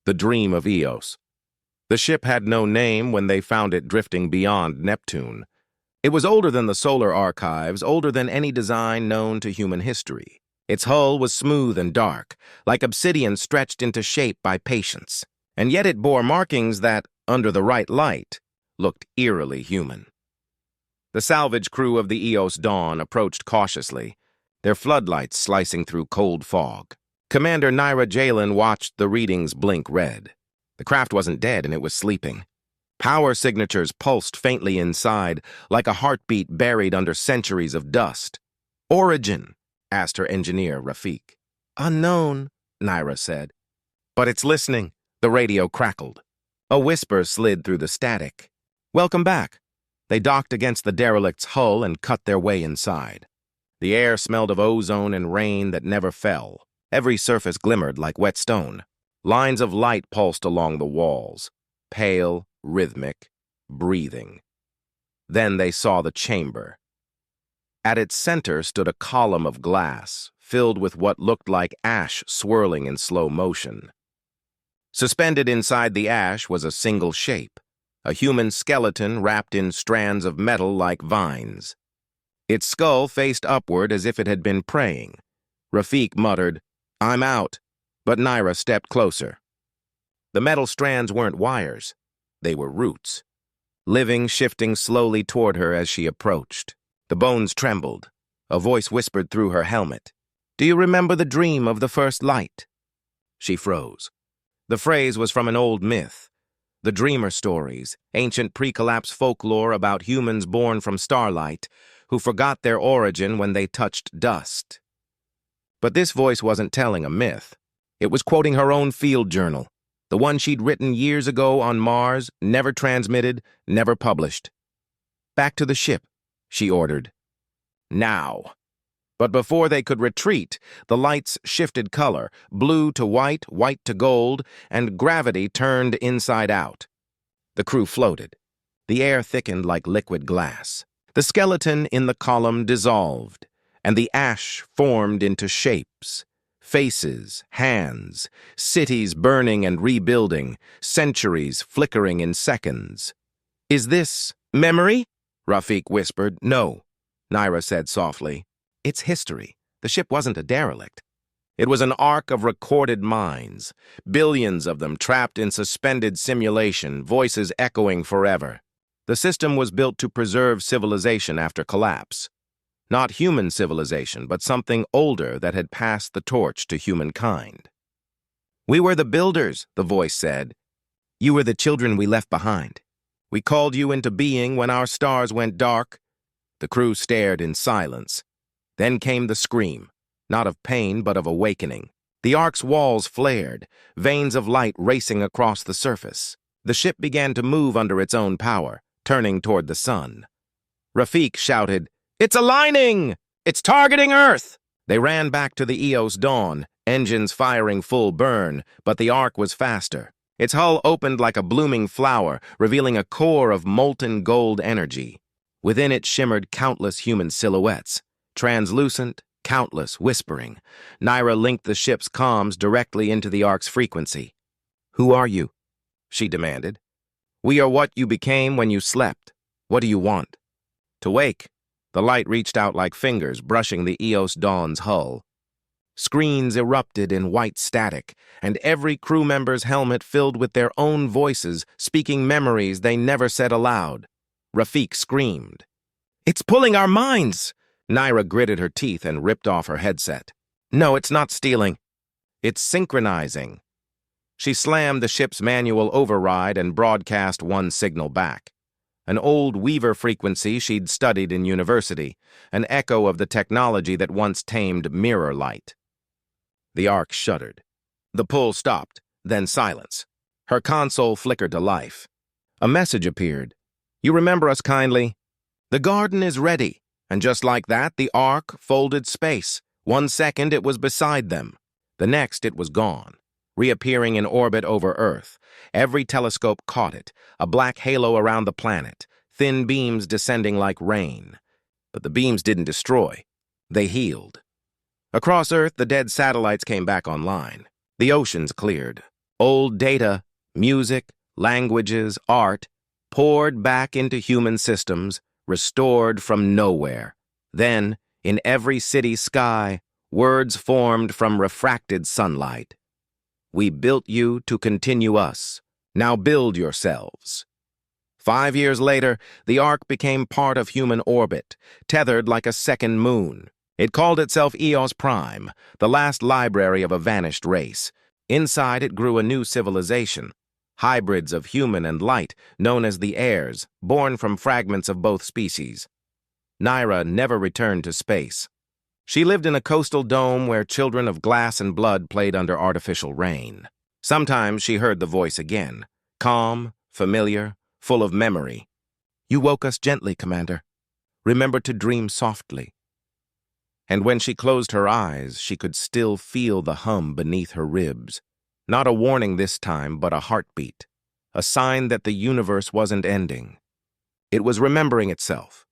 the dream of Eos. The ship had no name when they found it drifting beyond Neptune. It was older than the solar archives, older than any design known to human history. Its hull was smooth and dark, like obsidian stretched into shape by patience. And yet it bore markings that, under the right light, looked eerily human. The salvage crew of the Eos Dawn approached cautiously, their floodlights slicing through cold fog. Commander Naira Jalen watched the readings blink red. The craft wasn't dead and it was sleeping. Power signatures pulsed faintly inside, like a heartbeat buried under centuries of dust. "Origin?" asked her engineer, Rafik. "Unknown," Naira said. "But it's listening," the radio crackled. A whisper slid through the static. "Welcome back." They docked against the derelict's hull and cut their way inside. The air smelled of ozone and rain that never fell. Every surface glimmered like wet stone. Lines of light pulsed along the walls, pale, rhythmic, breathing. Then they saw the chamber. At its center stood a column of glass, filled with what looked like ash swirling in slow motion. Suspended inside the ash was a single shape, a human skeleton wrapped in strands of metal like vines. Its skull faced upward as if it had been praying. Rafik muttered, "I'm out," but Naira stepped closer. The metal strands weren't wires. They were roots, living, shifting slowly toward her as she approached. The bones trembled. A voice whispered through her helmet, "Do you remember the dream of the first light?" She froze. The phrase was from an old myth. The dreamer stories, ancient pre-collapse folklore about humans born from starlight who forgot their origin when they touched dust. But this voice wasn't telling a myth. It was quoting her own field journal, the one she'd written years ago on Mars, never transmitted, never published. "Back to the ship," she ordered. "Now." But before they could retreat, the lights shifted color, blue to white, white to gold, and gravity turned inside out. The crew floated. The air thickened like liquid glass. The skeleton in the column dissolved, and the ash formed into shapes. Faces, hands, cities burning and rebuilding, centuries flickering in seconds. "Is this memory?" Rafik whispered. "No," Naira said softly. "It's history. The ship wasn't a derelict. It was an ark of recorded minds, billions of them trapped in suspended simulation, voices echoing forever. The system was built to preserve civilization after collapse. Not human civilization, but something older that had passed the torch to humankind." "We were the builders," the voice said. "You were the children we left behind. We called you into being when our stars went dark." The crew stared in silence. Then came the scream, not of pain but of awakening. The ark's walls flared, veins of light racing across the surface. The ship began to move under its own power, turning toward the sun. Rafik shouted, "It's aligning! It's targeting Earth!" They ran back to the Eos Dawn, engines firing full burn, but the ark was faster. Its hull opened like a blooming flower, revealing a core of molten gold energy. Within it shimmered countless human silhouettes, translucent, countless, whispering. Naira linked the ship's comms directly into the ark's frequency. "Who are you?" she demanded. "We are what you became when you slept. What do you want?" To wake, the light reached out like fingers, brushing the Eos Dawn's hull. Screens erupted in white static, and every crew member's helmet filled with their own voices, speaking memories they never said aloud. Rafik screamed. "It's pulling our minds!" Naira gritted her teeth and ripped off her headset. "No, it's not stealing. It's synchronizing." She slammed the ship's manual override and broadcast one signal back. An old Weaver frequency she'd studied in university, an echo of the technology that once tamed mirror light. The ark shuddered. The pull stopped, then silence. Her console flickered to life. A message appeared. "You remember us kindly? The garden is ready." And just like that, the ark folded space. 1 second, it was beside them. The next, it was gone, reappearing in orbit over Earth. Every telescope caught it, a black halo around the planet, thin beams descending like rain. But the beams didn't destroy. They healed. Across Earth, the dead satellites came back online. The oceans cleared. Old data, music, languages, art, poured back into human systems, restored from nowhere. Then, in every city sky, words formed from refracted sunlight. We built you to continue us. Now build yourselves. 5 years later, the Ark became part of human orbit, tethered like a second moon. It called itself Eos Prime, the last library of a vanished race. Inside it grew a new civilization, hybrids of human and light, known as the heirs, born from fragments of both species. Naira never returned to space. She lived in a coastal dome where children of glass and blood played under artificial rain. Sometimes she heard the voice again, calm, familiar, full of memory. "You woke us gently, Commander. Remember to dream softly." And when she closed her eyes, she could still feel the hum beneath her ribs. Not a warning this time, but a heartbeat. A sign that the universe wasn't ending. It was remembering itself.